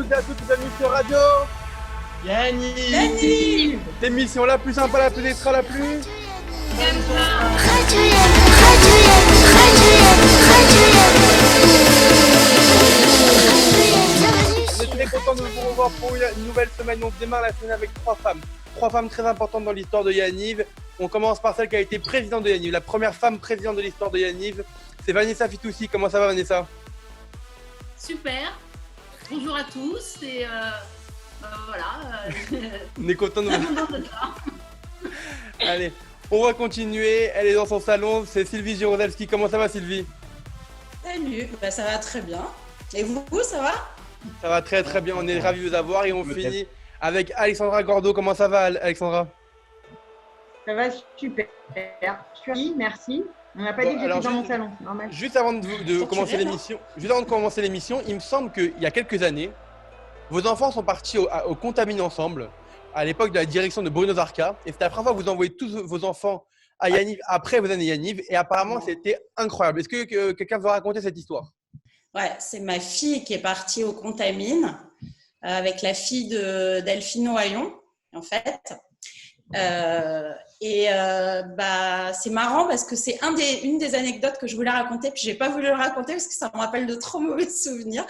toutes et à tous, bienvenue sur Radio Yanniv. L'émission la plus sympa, la plus extra, la plus... On est très content de vous revoir pour une nouvelle semaine. On démarre la semaine avec trois femmes très importantes dans l'histoire de Yanniv. On commence par celle qui a été présidente de Yanniv, la première femme présidente de l'histoire de Yanniv. C'est Vanessa Fitoussi. Comment ça va, Vanessa? Super. Bonjour à tous et voilà. On est content de vous. Allez, on va continuer. Elle est dans son salon. C'est Sylvie Girozelski. Comment ça va, Sylvie? Salut, ça va très bien. Et vous, ça va? Ça va très très bien. On est ravis de vous avoir et on finit avec Alexandra Gordo. Comment ça va, Alexandra? Ça va super. Je suis ravie, merci. On n'a pas dit que j'étais dans mon salon, c'est normal. Juste avant de commencer l'émission, il me semble qu'il y a quelques années, vos enfants sont partis au Contamine ensemble, à l'époque de la direction de Bruno Zarca. Et c'était la première fois que vous envoyez tous vos enfants à Yanniv après vos années Yanniv. Et apparemment, c'était incroyable. Est-ce que quelqu'un veut raconter cette histoire? Ouais, c'est ma fille qui est partie au Contamine avec la fille d'Elphino Hayon, en fait. C'est marrant parce que c'est une des anecdotes que je voulais raconter, puis j'ai pas voulu le raconter parce que ça me rappelle de trop mauvais souvenirs.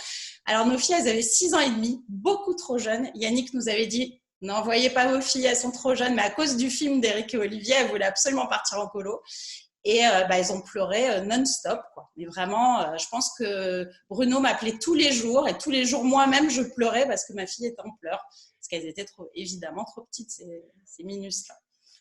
Alors nos filles, elles avaient 6 ans et demi, beaucoup trop jeunes. Yannick nous avait dit n'envoyez pas vos filles, elles sont trop jeunes, mais à cause du film d'Éric et Olivier, elles voulaient absolument partir en colo. Et elles ont pleuré non-stop, quoi. Mais vraiment, je pense que Bruno m'appelait tous les jours, et tous les jours moi-même je pleurais parce que ma fille était en pleurs, parce qu'elles étaient évidemment trop petites, ces minus-là.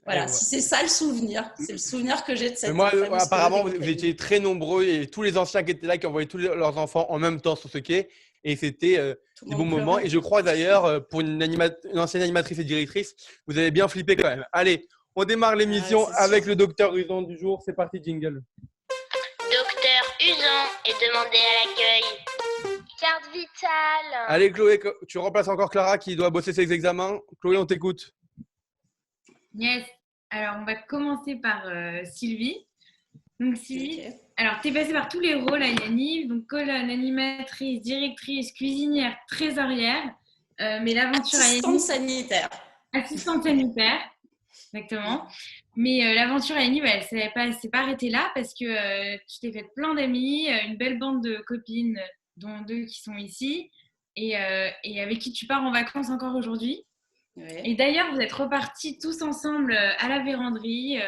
Voilà, si c'est ça le souvenir, c'est le souvenir que j'ai de cette famille. Moi, apparemment, vous étiez très nombreux et tous les anciens qui étaient là, qui envoyaient tous leurs enfants en même temps sur ce quai. Et c'était des bons moments. Et je crois d'ailleurs, pour une ancienne animatrice et directrice, vous avez bien flippé quand même. Allez, on démarre l'émission avec le docteur Usan du jour. C'est parti, jingle. Docteur Usan est demandé à l'accueil. Carte vitale. Allez, Chloé, tu remplaces encore Clara qui doit bosser ses examens. Chloé, on t'écoute. Yes. Alors, on va commencer par Sylvie. Donc, Sylvie, alors, tu es passée par tous les rôles à Yanniv, donc colonne, animatrice, directrice, cuisinière, trésorière, mais l'aventure à Yanniv… Assistante sanitaire, exactement. Mais l'aventure à Yanniv, elle ne s'est pas arrêtée là parce que tu t'es fait plein d'amis, une belle bande de copines, dont 2 qui sont ici, et avec qui tu pars en vacances encore aujourd'hui. Ouais. Et d'ailleurs, vous êtes repartis tous ensemble à la véranderie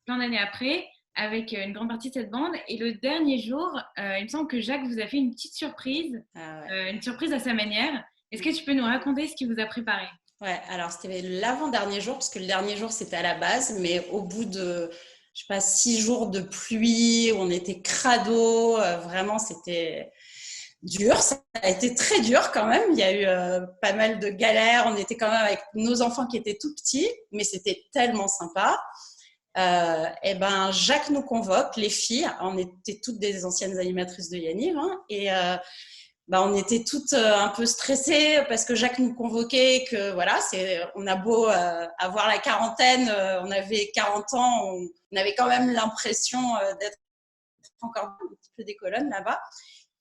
plein d'années après, avec une grande partie de cette bande. Et le dernier jour, il me semble que Jacques vous a fait une petite surprise, une surprise à sa manière. Est-ce que tu peux nous raconter ce qu'il vous a préparé? Ouais, alors c'était l'avant-dernier jour, parce que le dernier jour, c'était à la base, mais au bout de, 6 jours de pluie, on était crado, vraiment, c'était… dur, ça a été très dur quand même, il y a eu pas mal de galères, on était quand même avec nos enfants qui étaient tout petits, mais c'était tellement sympa. Jacques nous convoque, les filles, on était toutes des anciennes animatrices de Yanniv, on était toutes un peu stressées parce que Jacques nous convoquait, que voilà, on a beau avoir la quarantaine, on avait 40 ans, on avait quand même l'impression d'être encore un petit peu des colonnes là-bas.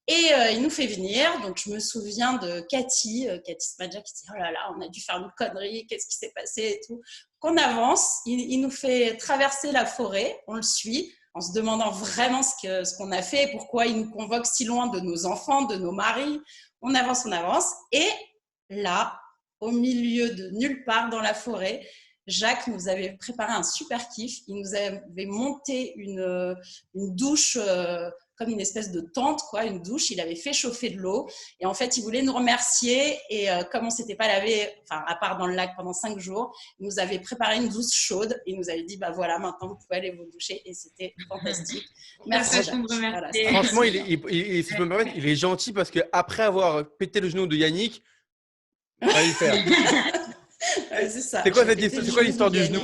Et il nous fait venir, donc je me souviens de Cathy Smadja qui dit « Oh là là, on a dû faire une connerie, qu'est-ce qui s'est passé ?» et tout. Qu'on avance, il nous fait traverser la forêt, on le suit, en se demandant vraiment ce qu'on a fait et pourquoi il nous convoque si loin de nos enfants, de nos maris. On avance, et là, au milieu de nulle part dans la forêt, Jacques nous avait préparé un super kiff, il nous avait monté une douche… comme une espèce de tente, quoi, une douche. Il avait fait chauffer de l'eau. Et en fait, il voulait nous remercier. Et comme on ne s'était pas lavé, à part dans le lac pendant 5 jours, il nous avait préparé une douche chaude. Et il nous avait dit, voilà, maintenant, vous pouvez aller vous doucher. Et c'était fantastique. Merci, Jacques. Voilà, franchement, si je peux me permettre, il est gentil parce qu'après avoir pété le genou de Yannick, il va le faire. C'est ça. C'est quoi l'histoire du genou,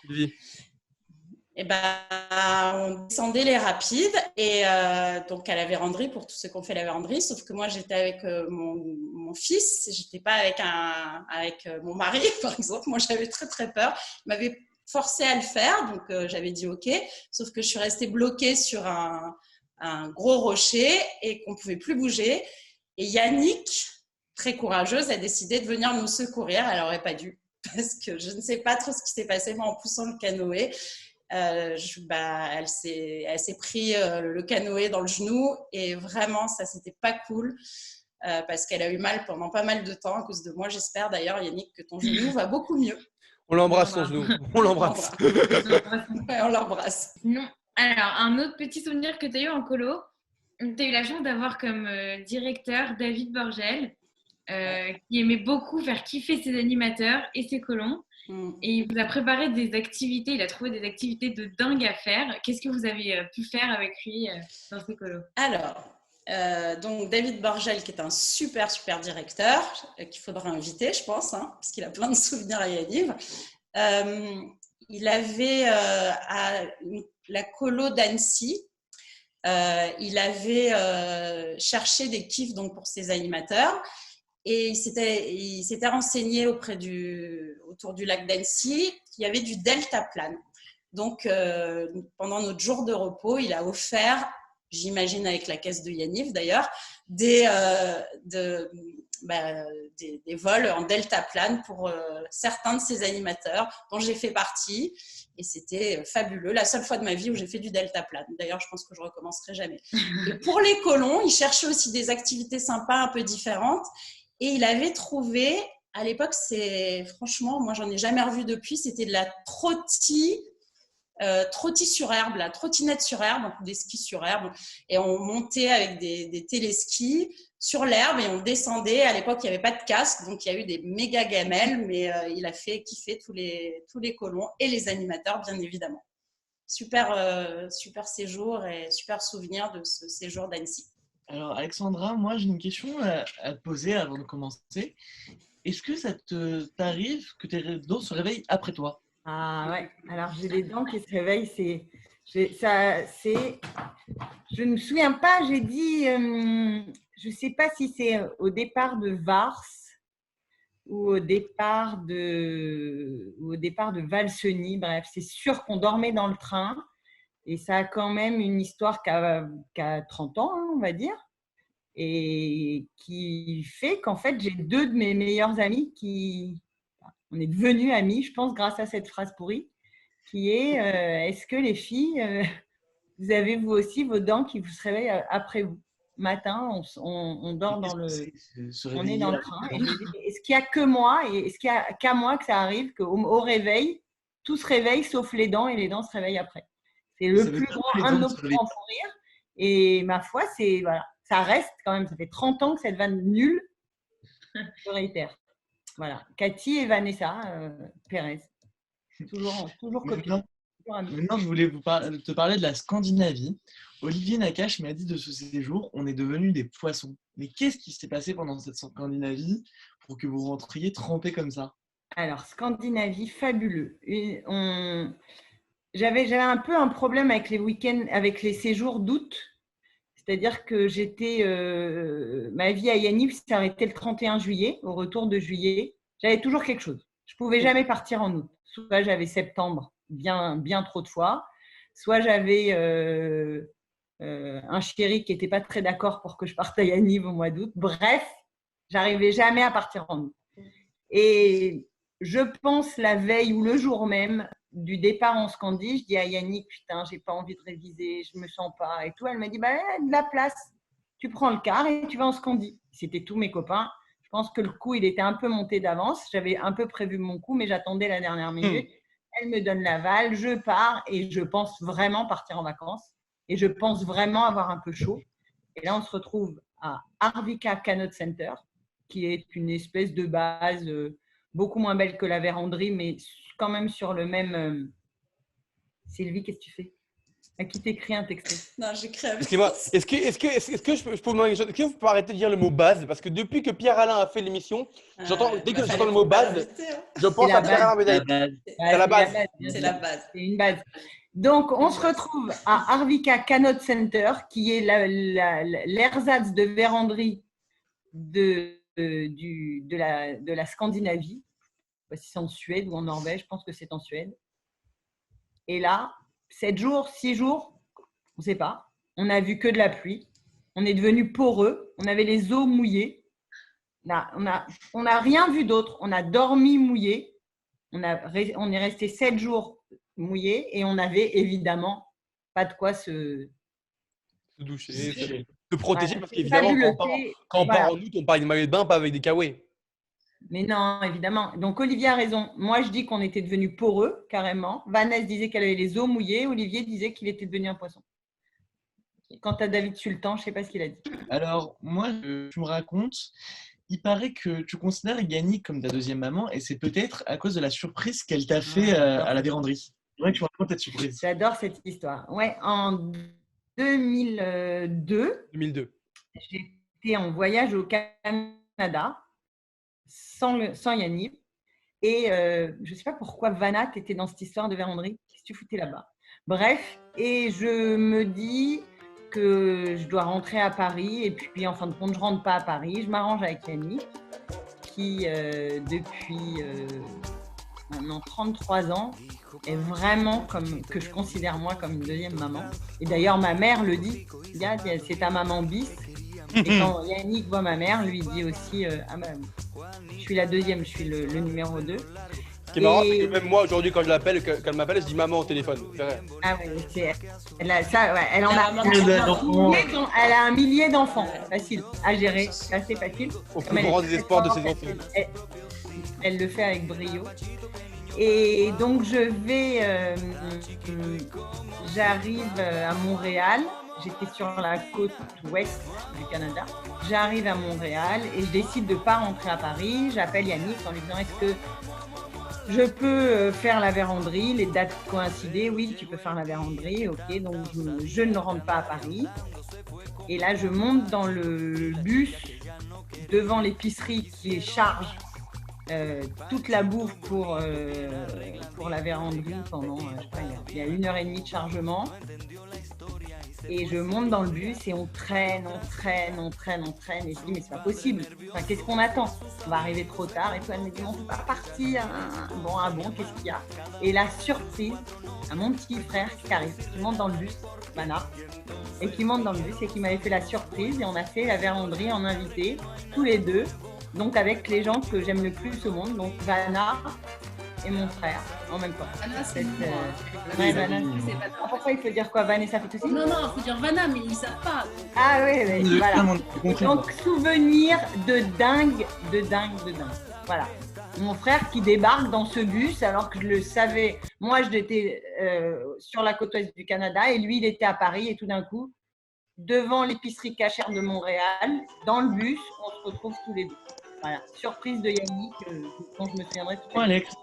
Sylvie? On descendait les rapides et donc à la véranderie pour tous ceux qui ont fait la véranderie, sauf que moi j'étais avec mon fils, j'étais pas avec mon mari par exemple. Moi j'avais très très peur, il m'avait forcé à le faire, donc j'avais dit ok, sauf que je suis restée bloquée sur un gros rocher et qu'on pouvait plus bouger. Et Yannick très courageuse, a décidé de venir nous secourir. Elle n'aurait pas dû, parce que je ne sais pas trop ce qui s'est passé, mais en poussant le canoë, elle s'est pris le canoë dans le genou et vraiment, ça, c'était pas cool. Parce qu'elle a eu mal pendant pas mal de temps à cause de moi. J'espère d'ailleurs, Yannick, que ton genou va beaucoup mieux. On l'embrasse, son genou. On l'embrasse. Ouais, on l'embrasse. Non. Alors, un autre petit souvenir que tu as eu en colo, tu as eu la chance d'avoir comme directeur David Borgel, qui aimait beaucoup faire kiffer ses animateurs et ses colons. Et il vous a préparé des activités, il a trouvé des activités de dingue à faire. Qu'est-ce que vous avez pu faire avec lui dans ces colos? Alors, donc David Borgel, qui est un super directeur, qu'il faudra inviter, je pense, parce qu'il a plein de souvenirs à Yaniv. Il avait à la colo d'Annecy, il avait cherché des kiffs donc, pour ses animateurs et il s'était renseigné autour du lac d'Annecy qu'il y avait du deltaplane. Donc, pendant notre jour de repos, il a offert, j'imagine avec la caisse de Yaniv d'ailleurs, des vols en deltaplane pour certains de ses animateurs dont j'ai fait partie et c'était fabuleux. La seule fois de ma vie où j'ai fait du deltaplane. D'ailleurs, je pense que je ne recommencerai jamais. Et pour les colons, il cherchait aussi des activités sympas un peu différentes et il avait trouvé, à l'époque, franchement, moi j'en ai jamais revu depuis, c'était de la trottie sur herbe, la trottinette sur herbe, donc des skis sur herbe, et on montait avec des téléskis sur l'herbe et on descendait. À l'époque, il n'y avait pas de casque, donc il y a eu des méga gamelles, mais il a fait kiffer tous les colons et les animateurs, bien évidemment. Super séjour et super souvenir de ce séjour d'Annecy. Alors Alexandra, moi j'ai une question à te poser avant de commencer. Est-ce que ça t'arrive que tes dents se réveillent après toi? Ah ouais, alors j'ai les dents qui se réveillent, je ne me souviens pas, j'ai dit, je ne sais pas si c'est au départ de Vars ou au départ de Valseny, bref, c'est sûr qu'on dormait dans le train et ça a quand même une histoire qui a 30 ans, on va dire, et qui fait qu'en fait j'ai deux de mes meilleurs amis on est devenus amis, je pense, grâce à cette phrase pourrie, qui est est-ce que les filles, vous avez vous aussi vos dents qui vous se réveillent après vous? Matin, on dort on est dans le train. Est-ce qu'il n'y a que moi et est-ce qu'il n'y a qu'à moi que ça arrive qu'au réveil, tout se réveille sauf les dents et les dents se réveillent après? C'est un de nos plus grands fous rires. Et ma foi, voilà, ça reste quand même, ça fait 30 ans que cette vanne nulle se réitère. Voilà, Cathy et Vanessa Pérez. Toujours copines. Maintenant, je voulais te parler de la Scandinavie. Olivier Nakache m'a dit de ce séjour, on est devenus des poissons. Mais qu'est-ce qui s'est passé pendant cette Scandinavie pour que vous rentriez trempés comme ça? Alors, Scandinavie, fabuleux. J'avais un peu un problème avec les week-ends, avec les séjours d'août. C'est-à-dire que ma vie à Yaniv s'est arrêtée le 31 juillet, au retour de juillet. J'avais toujours quelque chose. Je ne pouvais jamais partir en août. Soit j'avais septembre bien trop de fois, soit j'avais un chéri qui n'était pas très d'accord pour que je parte à Yaniv au mois d'août. Bref, j'arrivais jamais à partir en août. Et je pense la veille ou le jour même du départ en Scandie, je dis à Yannick, putain, j'ai pas envie de réviser, je me sens pas et tout. Elle m'a dit, de la place, tu prends le car et tu vas en Scandie. C'était tous mes copains. Je pense que le coup, il était un peu monté d'avance. J'avais un peu prévu mon coup, mais j'attendais la dernière minute. Elle me donne l'aval, je pars et je pense vraiment partir en vacances. Et je pense vraiment avoir un peu chaud. Et là, on se retrouve à Arvika Canot Center, qui est une espèce de base beaucoup moins belle que la Vérandrie, mais quand même sur le même… Sylvie, qu'est-ce que tu fais? À qui t'écris un texto? Non, j'écris avec… Excusez-moi, est-ce que je peux vous demander quelque chose? Est-ce que vous pouvez arrêter de dire le mot base? Parce que depuis que Pierre-Alain a fait l'émission, dès que j'entends le mot base, je pense à Pierre-Alain Médel. C'est la base. C'est la base. C'est une base. Donc, on se retrouve à Arvika Canot Center, qui est l'ersatz de Vérandrie de la Scandinavie. Je ne sais pas si c'est en Suède ou en Norvège, je pense que c'est en Suède. Et là, 7 jours, 6 jours, on ne sait pas. On n'a vu que de la pluie. On est devenu poreux. On avait les os mouillés. On n'a rien vu d'autre. On a dormi mouillé. On est resté 7 jours mouillé et on n'avait évidemment pas de quoi se doucher, se protéger, Ouais, parce c'est qu'évidemment, fabuleux. quand on Voilà. part en août, on part avec des maillots de bain, pas avec des kawaii. Mais non, évidemment. Donc, Olivier a raison. Moi, je dis qu'on était devenu poreux, carrément. Vanessa disait qu'elle avait les os mouillés. Olivier disait qu'il était devenu un poisson. Quant à David Sultan, je ne sais pas ce qu'il a dit. Alors, moi, tu me racontes, il paraît que tu considères Yannick comme ta deuxième maman et c'est peut-être à cause de la surprise qu'elle t'a fait à la véranderie. C'est vrai que tu me racontes cette surprise. J'adore cette histoire. Ouais, en 2002, j'étais en voyage au Canada sans Yannick. Et je ne sais pas pourquoi Vanat était dans cette histoire de véranderie. Qu'est-ce que tu foutais là-bas? Bref, et je me dis que je dois rentrer à Paris. Et puis, en fin de compte, je ne rentre pas à Paris. Je m'arrange avec Yannick, qui, depuis maintenant 33 ans, est vraiment que je considère moi comme une deuxième maman. Et d'ailleurs, ma mère le dit. C'est ta maman bis. Et quand Yannick voit ma mère, lui dit aussi je suis la deuxième, je suis le numéro 2. Ce qui est marrant, c'est que même moi aujourd'hui, quand je l'appelle, quand elle m'appelle, je dis maman au téléphone. C'est vrai. Ah oui, elle en a un millier d'enfants. Facile à gérer, assez facile. Au plus grand désespoir de ses enfants. Elle le fait avec brio. Et donc, j'arrive à Montréal. J'étais sur la côte ouest du Canada. J'arrive à Montréal et je décide de ne pas rentrer à Paris. J'appelle Yannick en lui disant: est-ce que je peux faire la véranderie? Les dates coïncidaient. Oui, tu peux faire la véranderie. Ok, donc je ne rentre pas à Paris. Et là, je monte dans le bus devant l'épicerie qui charge toute la bouffe pour la véranderie pendant, je sais pas, il y a 1h30 de chargement. Et je monte dans le bus et on traîne. Et je dis: mais c'est pas possible. Enfin, qu'est-ce qu'on attend? On va arriver trop tard. Et tout, elle me dit: on peut pas partir. Bon, qu'est-ce qu'il y a? Et la surprise à mon petit frère qui arrive, qui monte dans le bus, Mana, et qui monte dans le bus et qui m'avait fait la surprise. Et on a fait la véranderie en invité, tous les deux. Donc avec les gens que j'aime le plus au monde, donc Vanna et mon frère en même temps. Vanna, c'est moi. Vanna. Pourquoi il faut dire quoi? Vanessa fait aussi? Non, il faut dire Vanna, mais ils ne savent pas. Ah oui, voilà. Donc souvenir de dingue. Voilà. Mon frère qui débarque dans ce bus alors que je le savais. Moi, j'étais sur la côte ouest du Canada et lui, il était à Paris et tout d'un coup, devant l'épicerie cachère de Montréal, dans le bus, on se retrouve tous les deux. Voilà, surprise de Yannick, dont je me souviendrai tout à l'heure. Alex.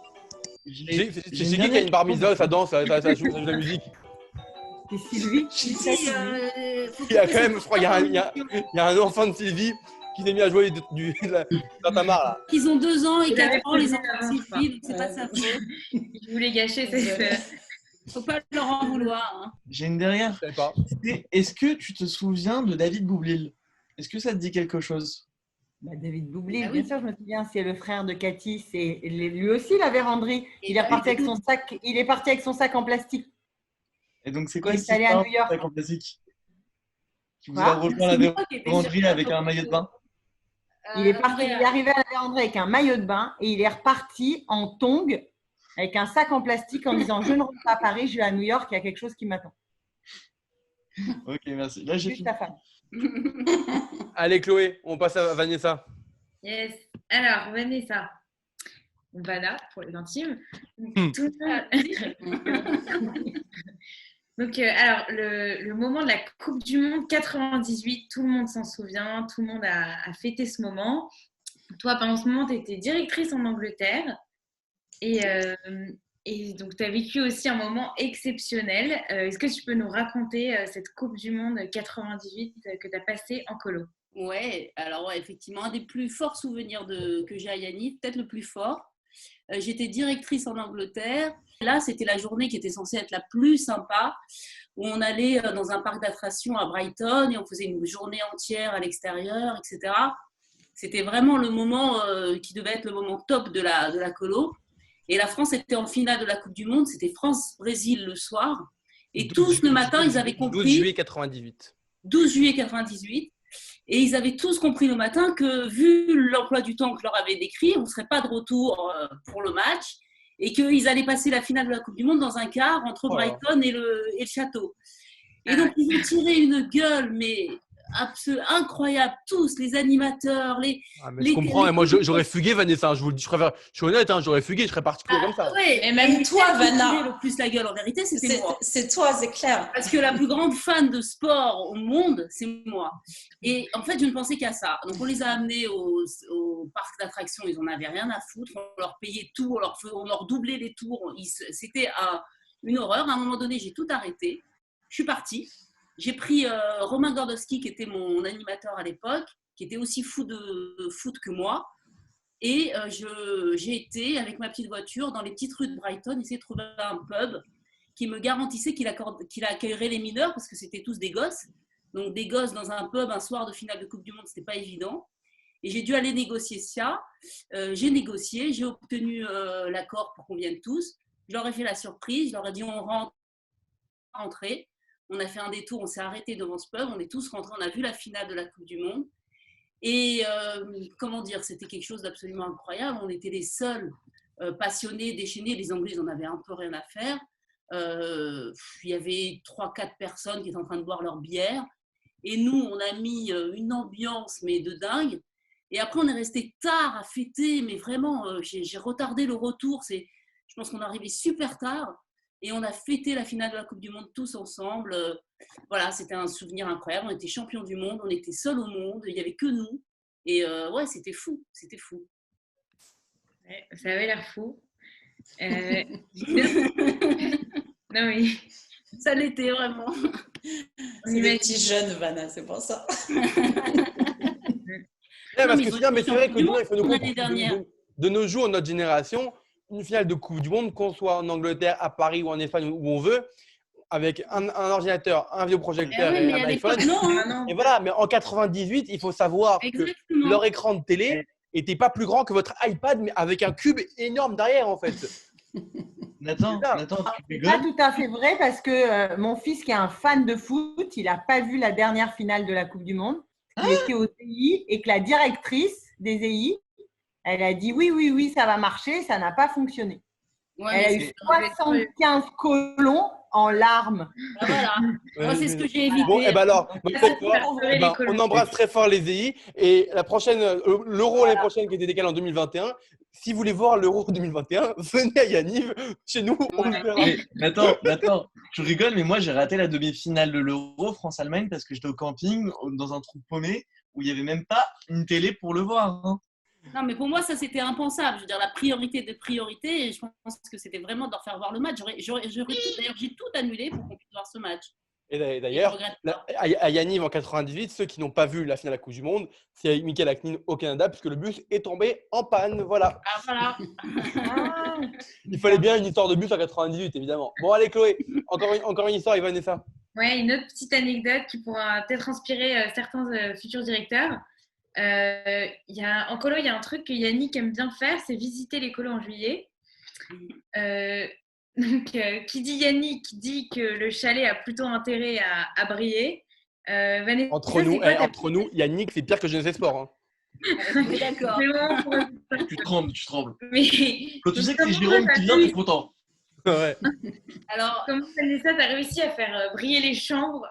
C'est qui qui a une bar mitzvah, ça danse, ça joue de la musique. C'est Sylvie. Il y a quand même, je crois, il y a un enfant de Sylvie qui s'est mis à jouer dans ta mare là. Ils ont 2 ans et 4 ans, les enfants de Sylvie, donc c'est pas sa faute. Je voulais gâcher Faut pas leur en vouloir. Hein. J'ai une dernière. Est-ce que tu te souviens de David Boublil? Est-ce que ça te dit quelque chose? David Boublil, bien sûr, je me souviens, c'est le frère de Cathy, c'est lui aussi la véranderie. Il est parti avec son sac, en plastique. Et donc c'est quoi ce sac en plastique qui vous a rejoint la véranderie avec un maillot de bain? Il est arrivé à la véranderie avec un maillot de bain et il est reparti en tongs avec un sac en plastique en disant: je ne rentre pas à Paris, je vais à New York, il y a quelque chose qui m'attend. Ok, merci. Là, j'ai fini. Ta femme. Allez Chloé, on passe à Vanessa. Yes. Alors Vanessa, Vanna pour les intimes. Tout le monde... Donc alors le moment de la Coupe du Monde 98, tout le monde s'en souvient, tout le monde a fêté ce moment. Toi pendant ce moment, tu étais directrice en Angleterre et donc tu as vécu aussi un moment exceptionnel. Est-ce que tu peux nous raconter cette Coupe du Monde 98 que tu as passée en colo? Ouais, alors effectivement, un des plus forts souvenirs que j'ai à Yannick, peut-être le plus fort. J'étais directrice en Angleterre. Là, c'était la journée qui était censée être la plus sympa, où on allait dans un parc d'attractions à Brighton et on faisait une journée entière à l'extérieur, etc. C'était vraiment le moment qui devait être le moment top de la colo. Et la France était en finale de la Coupe du Monde. C'était France-Brésil le soir. Et tous le matin, ils avaient compris. 12 juillet 98. 12 juillet 98. Et ils avaient tous compris le matin que, vu l'emploi du temps que je leur avais décrit, on ne serait pas de retour pour le match et qu'ils allaient passer la finale de la Coupe du Monde dans un car entre Brighton et le Château. Et donc, ils ont tiré une gueule, mais incroyable, tous, les animateurs, je comprends, et moi j'aurais fugué, Vanessa, je vous le dis, je suis honnête, j'aurais fugué, je serais parti comme ça. Ouais, et même toi, Vanna. Le plus la gueule, en vérité, c'était moi. C'est toi, c'est clair. Parce que la plus grande fan de sport au monde, c'est moi. Et en fait, je ne pensais qu'à ça. Donc, on les a amenés au parc d'attractions, ils n'en avaient rien à foutre, on leur payait tout, on leur doublait les tours, c'était une horreur. À un moment donné, j'ai tout arrêté, je suis partie. J'ai pris Romain Gordowski, qui était mon animateur à l'époque, qui était aussi fou de foot que moi. Et j'ai été, avec ma petite voiture, dans les petites rues de Brighton, essayer de trouver un pub qui me garantissait qu'il accueillerait les mineurs, parce que c'était tous des gosses. Donc, des gosses dans un pub un soir de finale de Coupe du Monde, ce n'était pas évident. Et j'ai dû aller négocier ça. J'ai négocié, j'ai obtenu l'accord pour qu'on vienne tous. Je leur ai fait la surprise, je leur ai dit on rentre. On a fait un détour, on s'est arrêté devant ce pub, on est tous rentrés, on a vu la finale de la Coupe du Monde. Et comment dire, c'était quelque chose d'absolument incroyable. On était les seuls passionnés, déchaînés. Les Anglais, ils en avaient un peu rien à faire. Il y avait 3-4 personnes qui étaient en train de boire leur bière. Et nous, on a mis une ambiance, mais de dingue. Et après, on est resté tard à fêter, mais vraiment, j'ai retardé le retour. Je pense qu'on est arrivé super tard. Et on a fêté la finale de la Coupe du Monde tous ensemble. Voilà, c'était un souvenir incroyable. On était champions du monde, on était seuls au monde, il n'y avait que nous. Et ouais, c'était fou, c'était fou. Ouais, ça avait l'air fou. Non, oui. Ça l'était vraiment. C'est des petits jeunes, Vanna, c'est pour ça. Parce que c'est bien, mais c'est vrai que nous, il faut nous comprendre. De nos jours, notre génération, une finale de Coupe du Monde, qu'on soit en Angleterre, à Paris ou en Espagne, où on veut, avec un ordinateur, un vidéoprojecteur et un iPhone. Et voilà, mais en 98, il faut savoir que leur écran de télé n'était pas plus grand que votre iPad, mais avec un cube énorme derrière, en fait. Nathan, c'est pas tout à fait vrai parce que mon fils, qui est un fan de foot, il n'a pas vu la dernière finale de la Coupe du Monde. Il était au TI et que la directrice des EI, elle a dit oui, ça va marcher, ça n'a pas fonctionné. Ouais, elle a eu 75 colons en larmes. Ah, voilà, moi c'est ce que j'ai évité. Bon, et ben alors, on embrasse très fort les EI et la prochaine, l'Euro l'année prochaine qui était décalé en 2021. Si vous voulez voir l'Euro 2021, venez à Yaniv, chez nous, on le verra. Nathan, je rigole, mais moi j'ai raté la demi-finale de l'Euro France-Allemagne parce que j'étais au camping dans un trou paumé où il n'y avait même pas une télé pour le voir. Hein. Non, mais pour moi, ça, c'était impensable. Je veux dire, la priorité de priorité, et je pense que c'était vraiment de leur faire voir le match. D'ailleurs, j'ai tout annulé pour qu'on puisse voir ce match. Et d'ailleurs, à Yaniv en 98, ceux qui n'ont pas vu la finale de la Coupe du Monde, c'est Michael Hackney au Canada, puisque le bus est tombé en panne. Voilà. Ah, voilà. Il fallait bien une histoire de bus en 98, évidemment. Bon, allez, Chloé, encore une histoire, Vanessa. Ouais, une autre petite anecdote qui pourra peut-être inspirer certains futurs directeurs. En colo, il y a un truc que Yannick aime bien faire, c'est visiter les colos en juillet. Donc, qui dit Yannick dit que le chalet a plutôt intérêt à briller. Vanessa, entre nous, Yannick, c'est pire que Jeunesse et Sport. Hein. Oui, d'accord. Tu trembles. Mais, quand tu sais que c'est Jérôme qui vient, tu es content. Ouais. Alors, comment Vanessa, tu as réussi à faire briller les chambres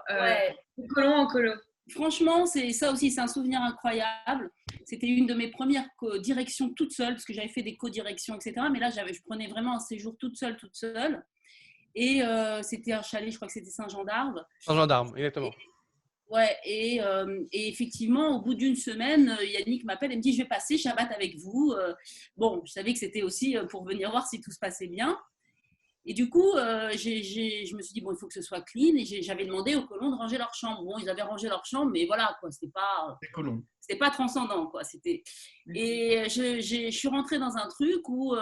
de colo en colo? Franchement, ça aussi, c'est un souvenir incroyable. C'était une de mes premières directions toute seule, parce que j'avais fait des co-directions, etc. Mais là, je prenais vraiment un séjour toute seule. Et c'était un chalet, je crois que c'était Saint-Jean-d'Arve. Saint-Jean-d'Arve, exactement. Et effectivement, au bout d'une semaine, Yannick m'appelle et me dit « Je vais passer Shabbat avec vous ». Bon, je savais que c'était aussi pour venir voir si tout se passait bien. Et du coup, je me suis dit, bon, il faut que ce soit clean. Et j'avais demandé aux colons de ranger leur chambre. Bon, ils avaient rangé leur chambre, mais voilà, quoi, c'était pas transcendant, quoi. Et je suis rentrée dans un truc où,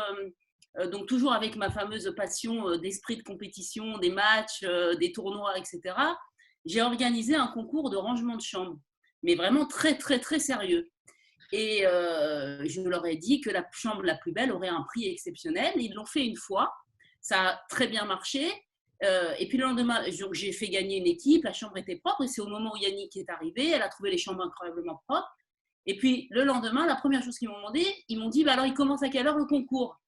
donc toujours avec ma fameuse passion d'esprit de compétition, des matchs, des tournois, etc., j'ai organisé un concours de rangement de chambre, mais vraiment très, très, très sérieux. Et je leur ai dit que la chambre la plus belle aurait un prix exceptionnel. Ils l'ont fait une fois. Ça a très bien marché. Et puis le lendemain, j'ai fait gagner une équipe, la chambre était propre, et c'est au moment où Yannick est arrivé, elle a trouvé les chambres incroyablement propres. Et puis le lendemain, la première chose qu'ils m'ont demandé, ils m'ont dit alors il commence à quelle heure le concours?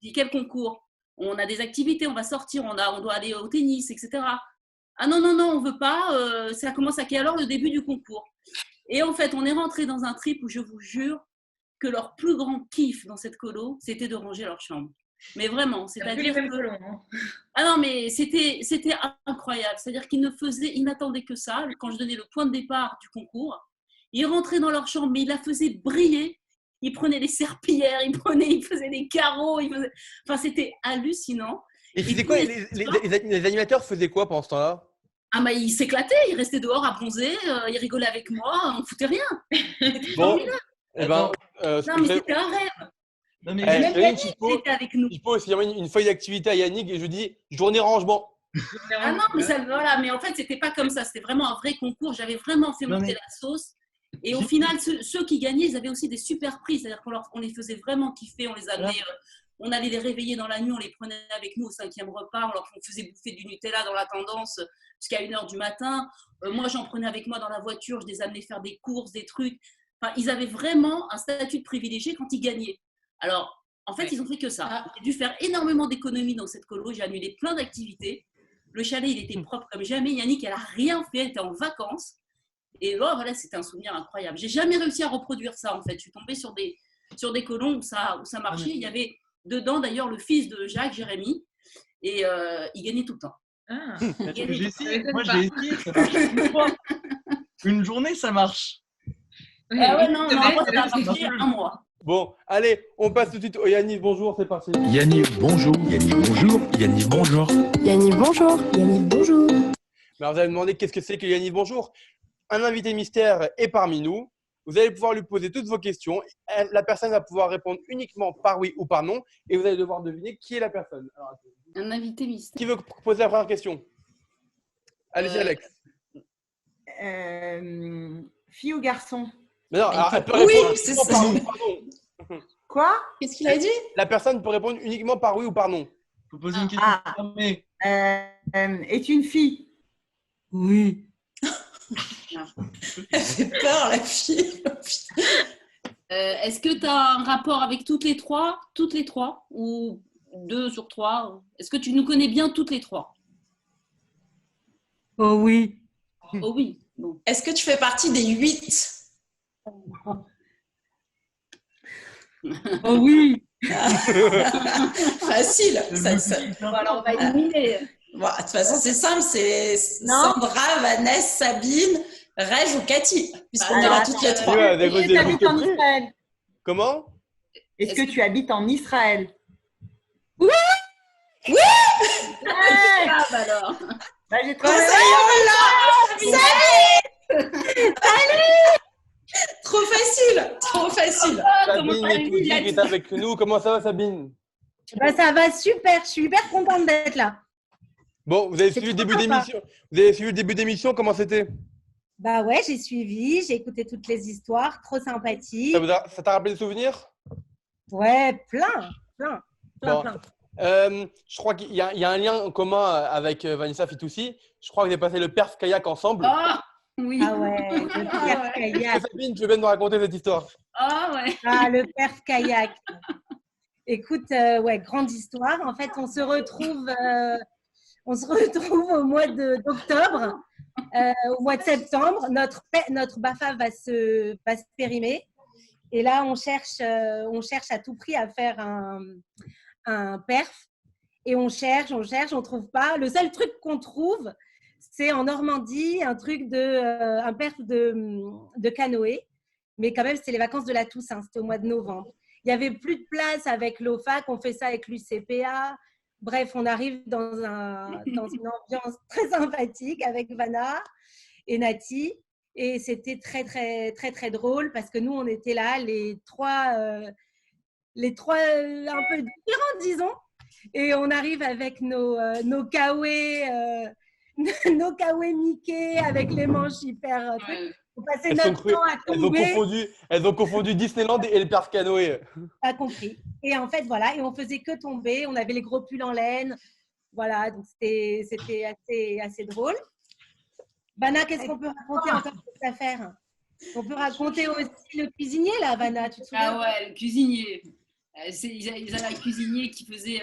J'ai dit quel concours? On a des activités, on va sortir, on doit aller au tennis, etc. Ah non, on veut pas, ça commence à quelle heure le début du concours? Et en fait, on est rentré dans un trip où je vous jure que leur plus grand kiff dans cette colo, c'était de ranger leur chambre. Mais vraiment, c'est-à-dire que… Ah non, mais c'était incroyable. C'est-à-dire qu'ils n'attendaient que ça. Quand je donnais le point de départ du concours, ils rentraient dans leur chambre, mais ils la faisaient briller. Ils prenaient les serpillères, ils faisaient des carreaux. Enfin, c'était hallucinant. Et c'était quoi les animateurs faisaient quoi pendant ce temps-là? Ah bah ils s'éclataient, ils restaient dehors à bronzer, ils rigolaient avec moi, on ne foutait rien. Bon, eh ben, non mais c'était un rêve. Non, mais Même Yannick était avec nous. Il faut aussi une feuille d'activité à Yannick et je dis journée rangement. Ah non, mais voilà, mais en fait c'était pas comme ça, c'était vraiment un vrai concours. J'avais vraiment fait monter la sauce. Et au final, ceux qui gagnaient, ils avaient aussi des super prix, c'est-à-dire qu'on les faisait vraiment kiffer, on les amenait. On allait les réveiller dans la nuit, on les prenait avec nous au 5e repas, on faisait bouffer du Nutella dans la tendance jusqu'à 1h du matin. Moi, j'en prenais avec moi dans la voiture, je les amenais faire des courses, des trucs. Enfin, ils avaient vraiment un statut de privilégié quand ils gagnaient. Alors, en fait, ils ont fait que ça. J'ai dû faire énormément d'économies dans cette colo, j'ai annulé plein d'activités. Le chalet, il était propre comme jamais. Yannick, elle n'a rien fait, elle était en vacances. Et là, voilà, c'était un souvenir incroyable. J'ai jamais réussi à reproduire ça, en fait. Je suis tombée sur des colons où ça marchait. Il y avait dedans d'ailleurs le fils de Jacques, Jérémy, et il gagnait tout le temps. J'ai essayé, moi j'ai essayé, ça marche une fois. Une journée, ça marche. Ah ouais, non, moi ça a marché un mois. Bon, allez, on passe tout de suite au Yannick, bonjour, c'est parti. Yannick, bonjour. Yannick, bonjour. Yannick, bonjour. Yannick, bonjour. Yannick, bonjour. Alors, vous allez me demander qu'est-ce que c'est que Yannick, bonjour. Un invité mystère est parmi nous. Vous allez pouvoir lui poser toutes vos questions. La personne va pouvoir répondre uniquement par oui ou par non. Et vous allez devoir deviner qui est la personne. Alors, un invité mystère. Qui veut poser la première question? Allez-y, Alex. Fille ou garçon? Mais non, alors, elle peut répondre oui, c'est ça. Pardon. Quoi? Qu'est-ce qu'il a dit? La personne peut répondre uniquement par oui ou par non. Il faut poser une question. Mais… Est une fille? Oui. Elle fait peur, la fille. Est-ce que tu as un rapport avec toutes les trois? Ou 2 sur 3? Est-ce que tu nous connais bien toutes les 3? Oh oui. Oh oui. Bon. Est-ce que tu fais partie des 8? Oh oui. Facile. Bon, alors, on va éliminer. Bon, de toute façon, c'est simple. C'est Sandra, Vanessa, Sabine, Reg ou Cathy. Puisqu'on est là toutes les 3. Ouais, Est-ce que tu habites en Israël? Comment? Est-ce que tu habites en Israël? Oui. Oui. Ah, bah alors. Bah, j'ai trouvé. Ça y est, on l'a. Salut. Trop facile. Trop facile. Sabine est avec nous. Comment ça va, Sabine? Bah, ça va super. Je suis hyper contente d'être là. Bon, vous avez suivi le début d'émission. Vous avez suivi le début d'émission, comment c'était? Bah ouais, j'ai suivi, j'ai écouté toutes les histoires, trop sympathique. Ça t'a rappelé des souvenirs? Ouais, plein. Bon. Je crois qu'il y a un lien en commun avec Vanessa Fitoussi. Je crois que vous avez passé le perf kayak ensemble. Ah oui. Ah ouais, le perf kayak. Sabine, tu veux bien nous raconter cette histoire? Ah ouais. Ah, le perf kayak. Écoute, ouais, grande histoire. En fait, on se retrouve au mois d'octobre, au mois de septembre. Notre BAFA va se périmer. Et là, on cherche à tout prix à faire un perf. Et on cherche, on trouve pas. Le seul truc qu'on trouve, c'est en Normandie, un perf de canoë. Mais quand même, c'était les vacances de la Toussaint, c'était au mois de novembre. Il n'y avait plus de place avec l'OFAC, on fait ça avec l'UCPA. Bref, on arrive dans une ambiance très sympathique avec Vanna et Nati. Et c'était très, très, très, très drôle parce que nous, on était là, les trois un peu différents, disons. Et on arrive avec nos kawaii Mickey avec les manches hyper trucs. On passait notre temps à tomber. Elles ont confondu Disneyland et le perf canoë. Pas compris. Et en fait, voilà. Et on faisait que tomber. On avait les gros pulls en laine. Voilà, donc c'était assez drôle. Vanna, qu'est-ce qu'on peut raconter encore de cette affaire? On peut raconter aussi le cuisinier, là, Vanna, tu te souviens? Ah ouais, le cuisinier. Ils avaient un cuisinier qui faisait.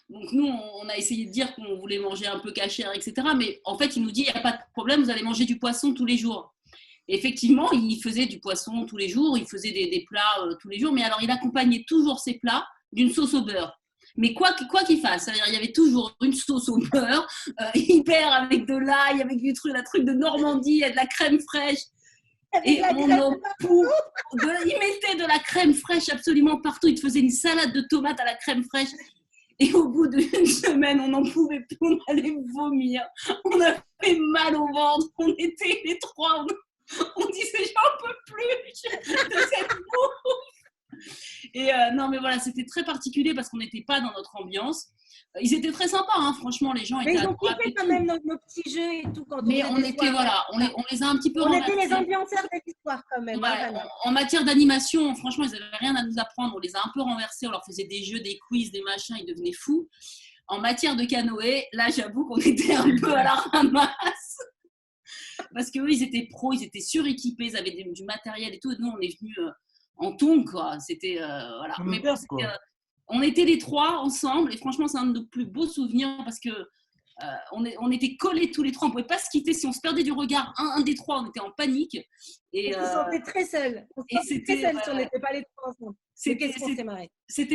Donc, nous, on a essayé de dire qu'on voulait manger un peu cachère, etc. Mais en fait, il nous dit il n'y a pas de problème, vous allez manger du poisson tous les jours. Et effectivement, il faisait du poisson tous les jours, il faisait des plats tous les jours. Mais alors, il accompagnait toujours ses plats d'une sauce au beurre. Mais quoi qu'il fasse, c'est-à-dire, il y avait toujours une sauce au beurre, hyper avec de l'ail, avec du truc, la truc de Normandie, et de la crème fraîche. Et il mettait de la crème fraîche absolument partout. Il te faisait une salade de tomates à la crème fraîche. Et au bout d'une semaine, on n'en pouvait plus, on allait vomir. On avait mal au ventre. On était les trois. On disait, j'en peux plus de cette bouffe. Et non, mais voilà, c'était très particulier parce qu'on n'était pas dans notre ambiance. Ils étaient très sympas, hein, franchement, les gens étaient adorables. Mais ils ont kiffé quand même nos petits jeux et tout. Mais on était, voilà, on les a un petit peu renversés. On était les ambianceurs de l'histoire quand même. Ouais, en matière d'animation, franchement, ils n'avaient rien à nous apprendre. On les a un peu renversés, on leur faisait des jeux, des quiz, des machins, ils devenaient fous. En matière de canoë, là, j'avoue qu'on était un peu à la ramasse. Parce qu'eux, ils étaient pros, ils étaient suréquipés, ils avaient du matériel et tout. Et nous, on est venus en tongs, quoi. C'était, voilà. Mais bon, on était les trois ensemble et franchement, c'est un de nos plus beaux souvenirs parce que on était collés tous les trois. On ne pouvait pas se quitter. Si on se perdait du regard, un des trois, on était en panique. Et on se sentait très seuls. On se sentait très seuls si on n'était pas les trois ensemble. C'était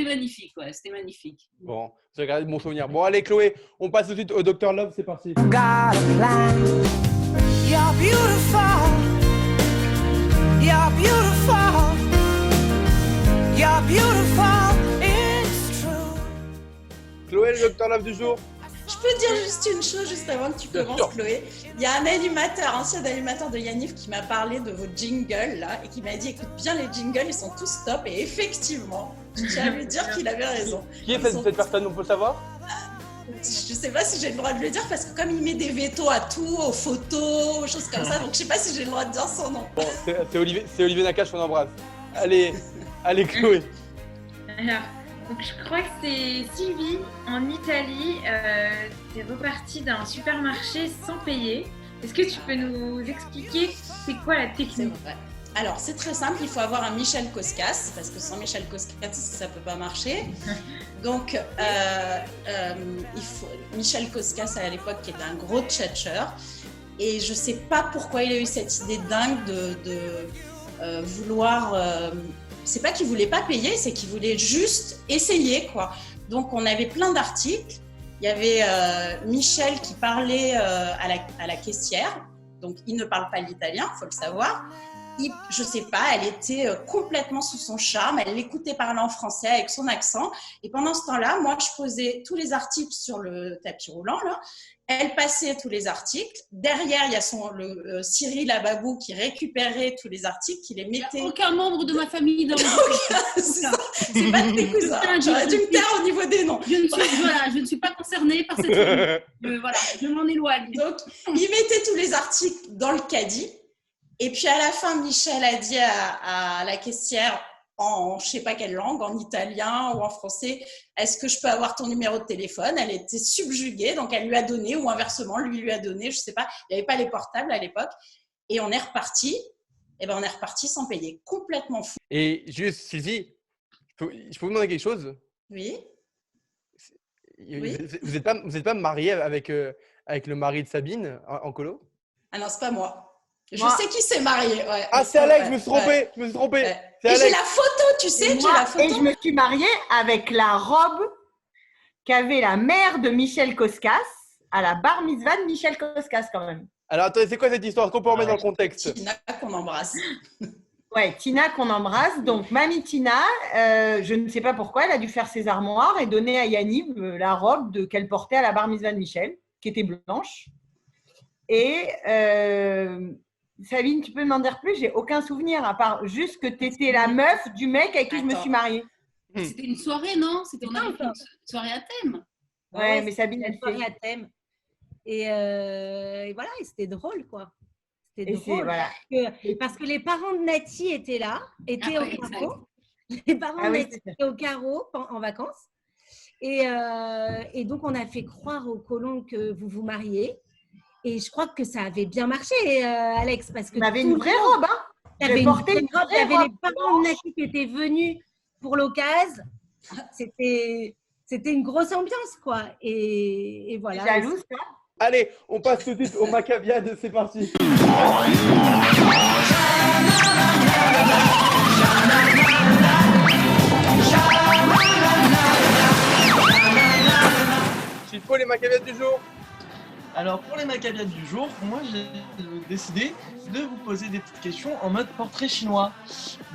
magnifique, ouais. C'était magnifique. Bon, j'ai regardé de bons souvenirs. Bon, allez, Chloé, on passe tout de suite au Dr Love. C'est parti. You're beautiful. You're beautiful. You're beautiful. It's true. Chloé, le Dr Love du jour. Je peux dire juste une chose juste avant que tu commences, Chloé. Il y a un animateur, ancien animateur de Yaniv, qui m'a parlé de vos jingles là et qui m'a dit écoute bien les jingles, ils sont tous top. Et effectivement, je tiens à lui dire qu'il avait raison. Qui est cette personne, on peut le savoir? Je sais pas si j'ai le droit de le dire parce que comme il met des vétos à tout, aux photos, aux choses comme ça, donc je sais pas si j'ai le droit de dire son nom. Bon, c'est Olivier Nakache qu'on embrasse. Allez, Chloé. Alors, donc je crois que c'est Sylvie en Italie. T'es repartie d'un supermarché sans payer. Est-ce que tu peux nous expliquer c'est quoi la technique? Alors, c'est très simple, il faut avoir un Michel Koskas, parce que sans Michel Koskas, ça ne peut pas marcher. Donc, Michel Koskas, à l'époque, qui était un gros tchatcheur. Et je ne sais pas pourquoi il a eu cette idée dingue de vouloir... c'est pas qu'il ne voulait pas payer, c'est qu'il voulait juste essayer, quoi. Donc, on avait plein d'articles. Il y avait Michel qui parlait à la caissière. Donc, il ne parle pas l'italien, il faut le savoir. Je sais pas, elle était complètement sous son charme, elle l'écoutait parler en français avec son accent. Et pendant ce temps-là, moi, je posais tous les articles sur le tapis roulant, là. Elle passait tous les articles. Derrière, il y a Cyril Ababou qui récupérait tous les articles, qui les mettait... Il n'y a aucun membre de ma famille dans le c'est pas de tes cousins. J'aurais dû me taire au niveau des noms. Je ne suis pas concernée par cette famille. Voilà, je m'en éloigne. Donc, il mettait tous les articles dans le caddie. Et puis à la fin, Michel a dit à la caissière en je ne sais pas quelle langue, en italien ou en français, est-ce que je peux avoir ton numéro de téléphone? Elle était subjuguée, donc elle lui a donné, ou inversement, lui a donné, je ne sais pas, il n'y avait pas les portables à l'époque. Et on est reparti, on est reparti sans payer, complètement fou. Et juste, Sylvie, je peux vous demander quelque chose? Oui. Vous n'êtes pas mariée avec le mari de Sabine en colo? Ah non, c'est pas moi. Je sais qui s'est marié. Ouais, ah, c'est Alex, je me suis trompé. Ouais. Et j'ai la photo, tu sais, j'ai la photo. Et je me suis mariée avec la robe qu'avait la mère de Michel Koskas à la bar mitzvah de Michel Koskas quand même. Alors, attendez, c'est quoi cette histoire? Est-ce qu'on peut remettre dans le contexte? Tina qu'on embrasse. Ouais, Tina qu'on embrasse. Donc, mamie Tina, je ne sais pas pourquoi, elle a dû faire ses armoires et donner à Yaniv la robe qu'elle portait à la bar mitzvah de Michel, qui était blanche. Et... Sabine, tu peux m'en dire plus? J'ai aucun souvenir, à part juste que tu étais la meuf du mec avec qui je me suis mariée. C'était une soirée, non? On avait fait une soirée à thème. Ouais, mais Sabine, elle fait une soirée à thème. Et voilà, et c'était drôle, quoi. C'était drôle. Voilà. Parce que les parents de Nati étaient là, étaient au carreau. Les parents de Nati étaient au carreau en vacances. Et donc, on a fait croire aux colons que vous vous mariez. Et je crois que ça avait bien marché, Alex, parce que On avait tout une le vraie monde- robe, hein. Il y avait J'ai une porté vraie une robe, il y vraie avait les robe parents de Naki qui étaient venus pour l'occasion. C'était une grosse ambiance, quoi. Et voilà. Jalouse, toi. Allez, on passe tout de suite au Maccabiade, c'est parti. C'est quoi les Maccabiades du jour? Alors pour les Maccabiades du jour, moi j'ai décidé de vous poser des petites questions en mode portrait chinois.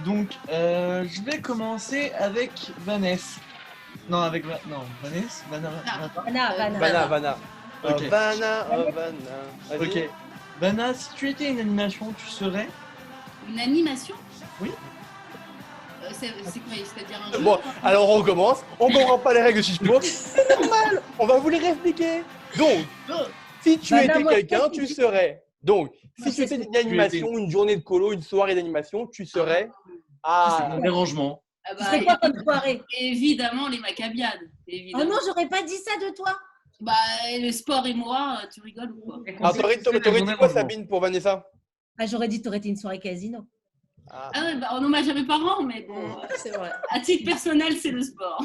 Donc je vais commencer avec Vanessa. Non, avec Vanessa. Vanna. Ok. Vanna. Vas-y. Ok. Vanna, si tu étais une animation, tu serais? Une animation? Oui. C'est quoi? C'est-à-dire un jeu? Bon, alors on recommence. On ne comprend pas les règles de Chichpo. C'est normal. On va vous les réexpliquer. Donc, si tu Vanna, étais moi, quelqu'un, tu serais. Donc, si Moi, tu c'est étais une animation, une journée de colo, une soirée d'animation, tu serais. C'est un dérangement. Ah Tu serais quoi comme soirée? Évidemment, les Maccabiades. Oh Évidemment. non, j'aurais pas dit ça de toi. Bah, le sport et moi, tu rigoles ou quoi? Alors, t'aurais dit quoi, Sabine, pour Vanessa? Ah, j'aurais dit que tu aurais été une soirée casino. Ah ouais, bah, en hommage à mes parents, mais bon, C'est vrai. à titre personnel, c'est le sport.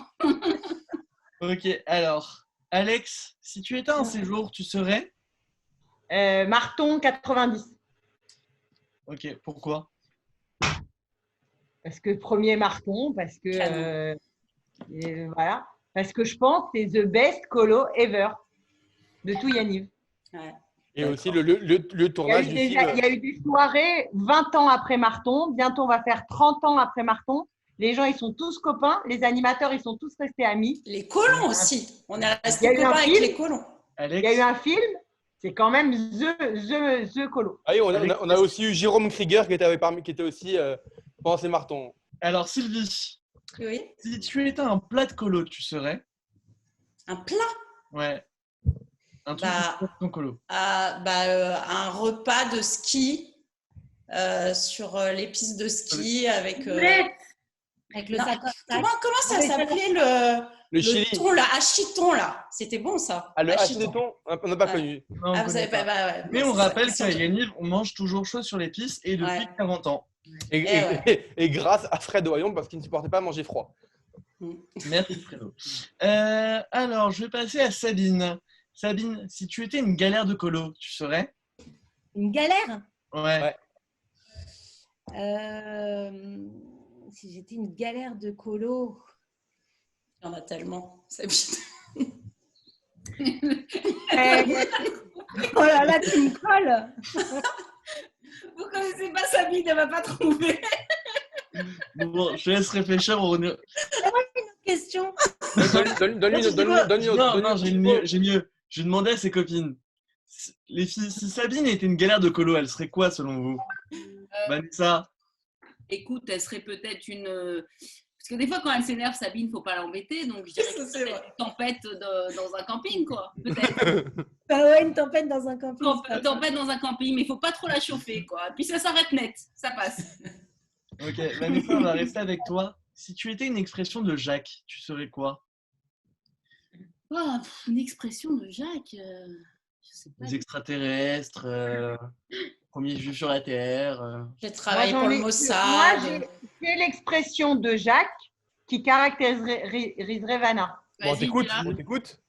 Ok, alors, Alex, si tu étais un séjour, tu serais? Marton 90. Ok, pourquoi? Parce que premier Marton, parce que voilà. Parce que je pense que c'est the best colo ever de tout Yaniv. Ouais. Et aussi le tournage du Il film. y a eu des soirées 20 ans après Marton. Bientôt, on va faire 30 ans après Marton. Les gens, ils sont tous copains. Les animateurs, ils sont tous restés amis. Les colons aussi. On est Il y restés a eu un copains avec film. les colons. Alex? Il y a eu un film. C'est quand même the colo. Ah oui, on a aussi eu Jérôme Krieger qui était aussi pendant ses marathons. Alors, Sylvie, Oui. si tu étais un plat de colo, tu serais? Un plat. Ouais. Un truc Bah, pour ton colo. Un repas de ski sur les pistes de ski avec. Avec le Non, sac. Comment ça Oui, s'appelait Le chili. thon là, hachiton là. C'était bon ça. Ah, le Hachiton. hachiton, on n'a pas Ouais. connu. Non, on Ah, vous connaît savez pas. pas. Ouais. Mais Bon, on c'est ça. rappelle Ils qu'à sont- Yaniv, on mange toujours chaud sur les pistes et depuis Ouais. 40 ans. Et grâce à Fred Oyon parce qu'il ne supportait pas manger froid. Merci Fredo. Alors, je vais passer à Sabine. Sabine, si tu étais une galère de colo, tu serais? Une galère. Ouais. Si j'étais une galère de colo. Il y en a tellement. Sabine. Oh là là, tu me colles. Vous connaissez pas Sabine, elle va pas trouver. Bon, je te laisse réfléchir. Question. Non, j'ai mieux. Je demandais à ses copines. Les filles, si Sabine était une galère de colo, elle serait quoi selon vous? Vanessa? Écoute, elle serait peut-être une. Parce que des fois, quand elle s'énerve, Sabine, faut pas l'embêter. Donc, je dirais que c'est peut-être une tempête dans un camping, quoi. Peut-être. Ah ouais, une tempête dans un camping. Une tempête dans un camping, mais il faut pas trop la chauffer, quoi. Puis ça s'arrête net, ça passe. Ok, Vanessa, on va rester avec toi. Si tu étais une expression de Jacques, tu serais quoi? Oh, une expression de Jacques. Je sais pas. Les extraterrestres, premier juif sur la terre. J'ai travaillé pour le Mossad. Moi, c'est l'expression de Jacques qui caractériserait Vanna. Bon, on t'écoute.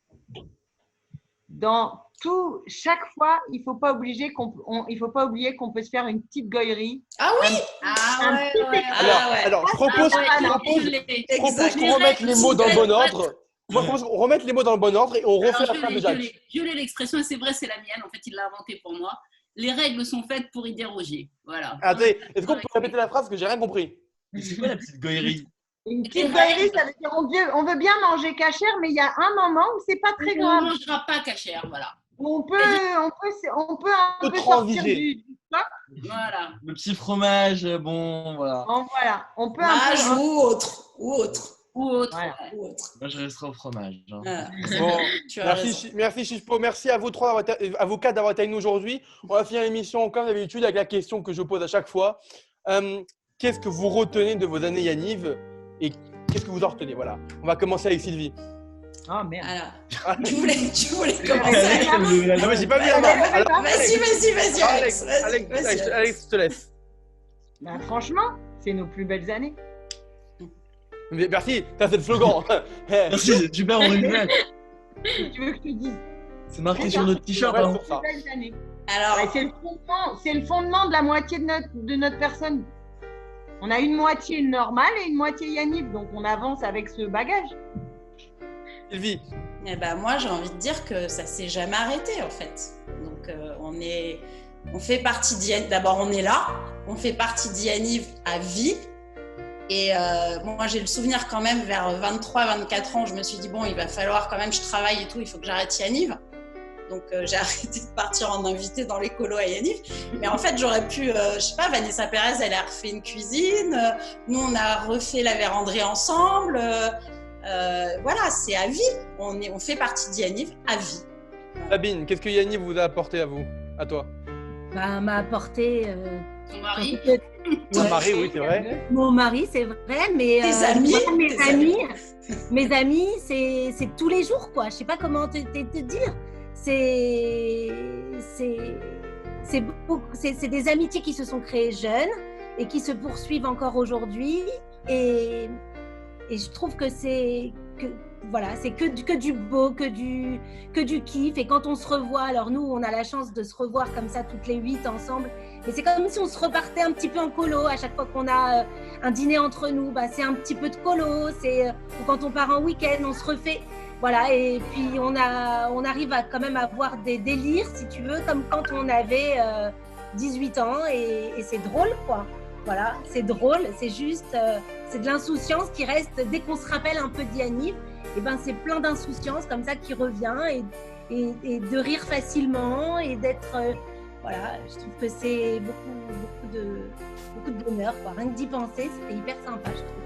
Dans tout, chaque fois, il faut pas oublier qu'on peut se faire une petite goyerie. Ah oui. Alors, je propose qu'on remette les mots dans le bon ordre. Moi, je propose qu'on remette les mots dans le bon ordre et on refait la phrase de Jacques. Je l'ai l'expression et c'est vrai, c'est la mienne. En fait, il l'a inventée pour moi. Les règles sont faites pour y déroger. Voilà. Attendez, est-ce qu'on peut répéter la phrase parce que j'ai rien compris? C'est quoi la petite goyerie? Une petite goyerie, ça veut dire on veut bien manger cachère, mais il y a un moment où c'est pas très grave. On ne mangera pas cachère, voilà. On peut un peu sortir du stock. Voilà. Le petit fromage, bon, voilà. Voilà. On peut Fromage ou autre. Voilà. Moi, je resterai au fromage. Hein. Bon, merci Chichpo, merci à vous trois, à vous quatre d'avoir été avec nous aujourd'hui. On va finir l'émission comme d'habitude avec la question que je pose à chaque fois. Qu'est-ce que vous retenez de vos années Yaniv et qu'est-ce que vous en retenez? Voilà. On va commencer avec Sylvie. Oh merde. Alors, tu voulais commencer. Non, mais j'ai pas vu la main. Alors, Vas-y, Alex, Alex. Alex, je te laisse. Bah, franchement, c'est nos plus belles années. Merci, ça c'est le slogan. Merci, c'est super original. Qu'est-ce que tu veux que je te dise? C'est marqué sur notre t-shirt. Ouais, hein. pour ça. Belles années. Alors, Ouais, c'est le fondement de la moitié de notre personne. On a une moitié normale et une moitié Yaniv, donc on avance avec ce bagage. Sylvie, eh ben, moi, j'ai envie de dire que ça s'est jamais arrêté, en fait. Donc, on fait partie d'Yaniv. D'abord, on est là. On fait partie d'Yaniv à vie. Et moi, j'ai le souvenir quand même, vers 23-24 ans, je me suis dit, bon, il va falloir quand même, je travaille et tout, il faut que j'arrête Yaniv. Donc, j'ai arrêté de partir en invité dans les colos à Yaniv. Mais en fait, j'aurais pu, je sais pas, Vanessa Pérez, elle a refait une cuisine. Nous, on a refait la véranderie ensemble. Voilà, c'est à vie. On fait partie d'Yaniv à vie. Sabine, qu'est-ce que Yaniv vous a apporté à vous, à toi? Bah, m'a apporté. Ton mari. Ton mari, oui, c'est vrai. Mon mari, c'est vrai, mais Tes amis, moi, mes amis, c'est tous les jours, quoi. Je sais pas comment te dire. C'est des amitiés qui se sont créées jeunes et qui se poursuivent encore aujourd'hui. Et je trouve que c'est que du beau, que du kiff. Et quand on se revoit, alors nous, on a la chance de se revoir comme ça toutes les 8 ensemble. Et c'est comme si on se repartait un petit peu en colo à chaque fois qu'on a un dîner entre nous. Bah, c'est un petit peu de colo. Ou quand on part en week-end, on se refait. Voilà, et puis on arrive à quand même avoir des délires, si tu veux, comme quand on avait 18 ans. Et c'est drôle, quoi. Voilà, c'est drôle, c'est juste, c'est de l'insouciance qui reste, dès qu'on se rappelle un peu d'Yaniv, et ben c'est plein d'insouciance comme ça qui revient et de rire facilement et d'être, voilà, je trouve que c'est beaucoup de bonheur, quoi. Rien que d'y penser, c'était hyper sympa, je trouve.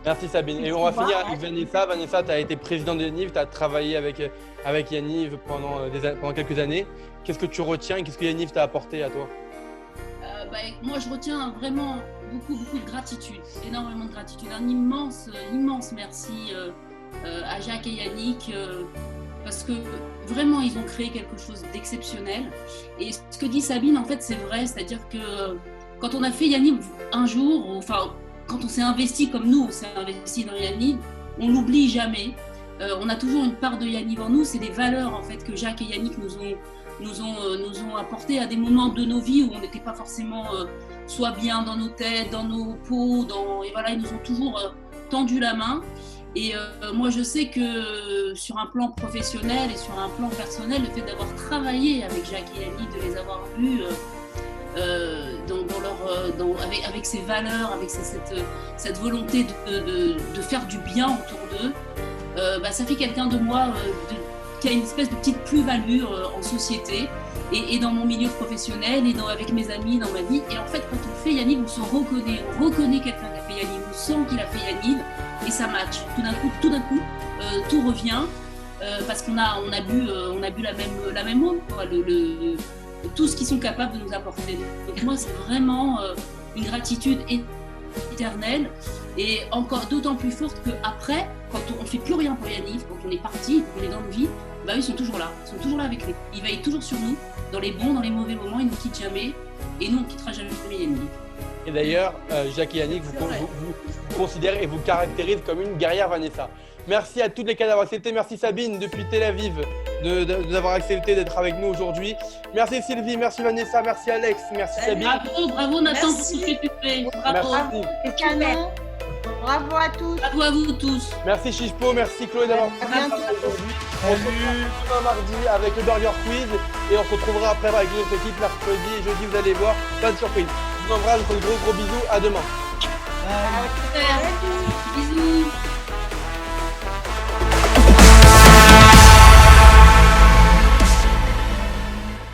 Merci Sabine. Et on va finir avec Vanessa. Vanessa, tu as été présidente de Yaniv, tu as travaillé avec Yaniv pendant quelques années. Qu'est-ce que tu retiens et qu'est-ce que Yaniv t'a apporté à toi? Moi, je retiens vraiment beaucoup de gratitude, énormément de gratitude. Un immense merci à Jacques et Yannick parce que vraiment, ils ont créé quelque chose d'exceptionnel. Et ce que dit Sabine, en fait, c'est vrai. C'est-à-dire que quand on a fait Yaniv un jour, enfin, quand on s'est investi comme nous, on s'est investi dans Yaniv, on l'oublie jamais. On a toujours une part de Yaniv en nous. C'est des valeurs, en fait, que Jacques et Yannick nous ont apporté à des moments de nos vies où on n'était pas forcément soit bien dans nos têtes, dans nos peaux, et voilà, ils nous ont toujours tendu la main. Et moi, je sais que sur un plan professionnel et sur un plan personnel, le fait d'avoir travaillé avec Jacques et Yannick, de les avoir vus avec ces valeurs, avec cette volonté de faire du bien autour d'eux, ça fait quelqu'un de moi qui a une espèce de petite plus-value en société et dans mon milieu professionnel et avec mes amis, dans ma vie. Et en fait, quand on fait Yaniv, on se reconnaît. On reconnaît quelqu'un qui a fait Yaniv, on sent qu'il a fait Yaniv et ça match. Tout d'un coup, tout revient parce qu'on a bu la même eau, quoi, tout ce qu'ils sont capables de nous apporter. Donc moi, c'est vraiment une gratitude éternelle et encore d'autant plus forte qu'après, quand on ne fait plus rien pour Yaniv, quand on est parti, qu'on est dans nos vies, bah, ils sont toujours là avec nous. Ils veillent toujours sur nous, dans les bons, dans les mauvais moments, ils ne nous quittent jamais et nous on ne quittera jamais Yaniv. Et d'ailleurs, Jacques et Yannick vous considèrent et vous caractérisent comme une guerrière Vanessa. Merci à toutes les cas d'avoir accepté. Merci Sabine depuis Tel Aviv d'avoir accepté d'être avec nous aujourd'hui. Merci Sylvie, merci Vanessa, merci Alex, merci Sabine. Bravo Nathan pour tout ce que tu fais. Bravo. Merci. Bravo à tous. Bravo à vous tous. Merci Chichpo, merci Chloé d'avoir participé aujourd'hui. On se retrouve demain mardi avec le Burger Quiz et on se retrouvera après avec notre équipe mercredi et jeudi, vous allez voir, plein de surprises. Je vous embrasse, je vous fais de gros bisous, à demain. Bisous.